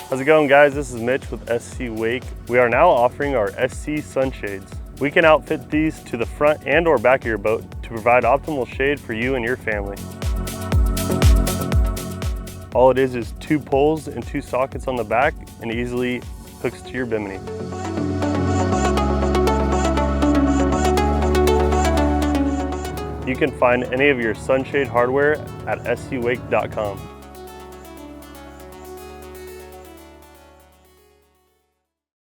How's it going, guys? This is Mitch with SC Wake. We are now offering our SC Sunshades. We can outfit these to the front and or back of your boat to provide optimal shade for you and your family. All it is 2 poles and 2 sockets on the back and easily hooks to your bimini. You can find any of your sunshade hardware at scwake.com.